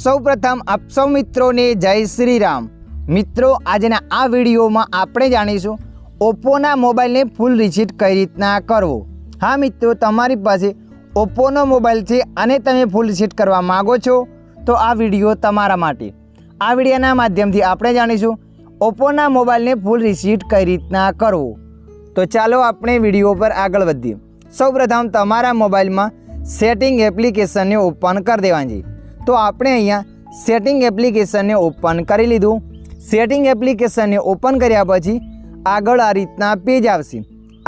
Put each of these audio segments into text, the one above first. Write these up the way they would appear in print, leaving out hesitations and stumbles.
સૌપ્રથમ આપ સૌ મિત્રોને જય શ્રી રામ। મિત્રો આજના આ વિડીયોમાં આપણે જાણીશું ઓપ્પોના મોબાઈલને ફૂલ રીસેટ કઈ રીતના કરવો। હા મિત્રો, તમારી પાસે ઓપ્પોનો મોબાઈલ છે અને તમે ફૂલ રીસેટ કરવા માગો છો તો આ વિડીયો તમારા માટે। આ વિડીયોના માધ્યમથી આપણે જાણીશું ઓપ્પોના મોબાઈલને ફૂલ રીસેટ કઈ રીતના કરવો। તો ચાલો આપણે વિડીયો પર આગળ વધીએ। સૌપ્રથમ તમારા મોબાઈલમાં સેટિંગ એપ્લિકેશનને ઓપન કરી દેવાની છે। તો આપણે અહીંયા સેટિંગ એપ્લિકેશનને ઓપન કરી લીધું। સેટિંગ એપ્લિકેશનને ઓપન કર્યા પછી આગળ આ રીતના પેજ આવશે।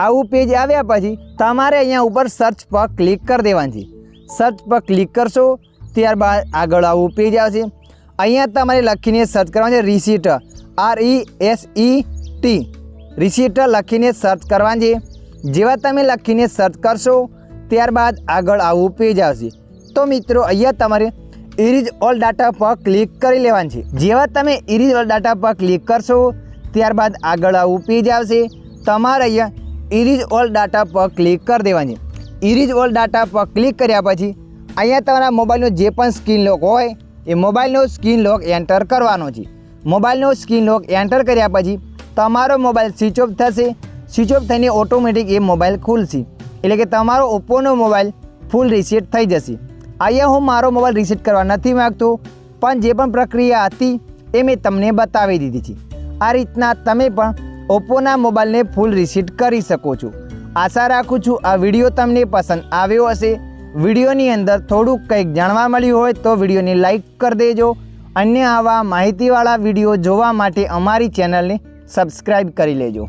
આવું પેજ આવ્યા પછી તમારે અહીંયા ઉપર સર્ચ પર ક્લિક કરી દેવાની છે। સર્ચ પર ક્લિક કરશો ત્યારબાદ આગળ આવું પેજ આવશે। અહીંયા તમારે લખીને સર્ચ કરવાનું છે રીસેટ, RESET રીસેટ લખીને સર્ચ કરવાની છે। જેવા તમે લખીને સર્ચ કરશો ત્યારબાદ આગળ આવું પેજ આવશે। તો મિત્રો અહીંયા તમારે ઇરેઝ ઓલ ડાટા પર ક્લિક કરી લેવાનું છે। જેવા તમે ઇરેઝ ઓલ ડાટા પર ક્લિક કરશો ત્યારબાદ આગળ આવું પેજ આવશે। તમારે અહીંયા ઇરેઝ ઓલ ડાટા પર ક્લિક કરી દેવાની છે। ઇરેઝ ઓલ ડાટા પર ક્લિક કર્યા પછી અહીંયા તમારા મોબાઈલનો જે પણ સ્ક્રીન લોક હોય એ મોબાઈલનો સ્ક્રીન લોક એન્ટર કરવાનો છે। મોબાઈલનો સ્ક્રીન લોક એન્ટર કર્યા પછી તમારો મોબાઈલ સ્વિચ ઓફ થશે। સ્વિચ ઓફ થઈને ઓટોમેટિક એ મોબાઈલ ખુલશે, એટલે કે તમારો ઓપ્પોનો મોબાઈલ ફૂલ રીસેટ થઈ જશે। અહીંયા હું મારો મોબાઈલ રીસેટ કરવા નથી માગતો, પણ જે પણ પ્રક્રિયા હતી એ મેં તમને બતાવી દીધી છે। આ રીતના તમે પણ ઓપ્પોના મોબાઈલને ફૂલ રીસેટ કરી શકો છો। આશા રાખું છું આ વિડીયો તમને પસંદ આવ્યો હશે। વિડીયોની અંદર થોડુંક કંઈક જાણવા મળ્યું હોય તો વિડીયોને લાઈક કરી દેજો। અન્ય આવા માહિતીવાળા વિડીયો જોવા માટે અમારી ચેનલને સબસ્ક્રાઈબ કરી લેજો।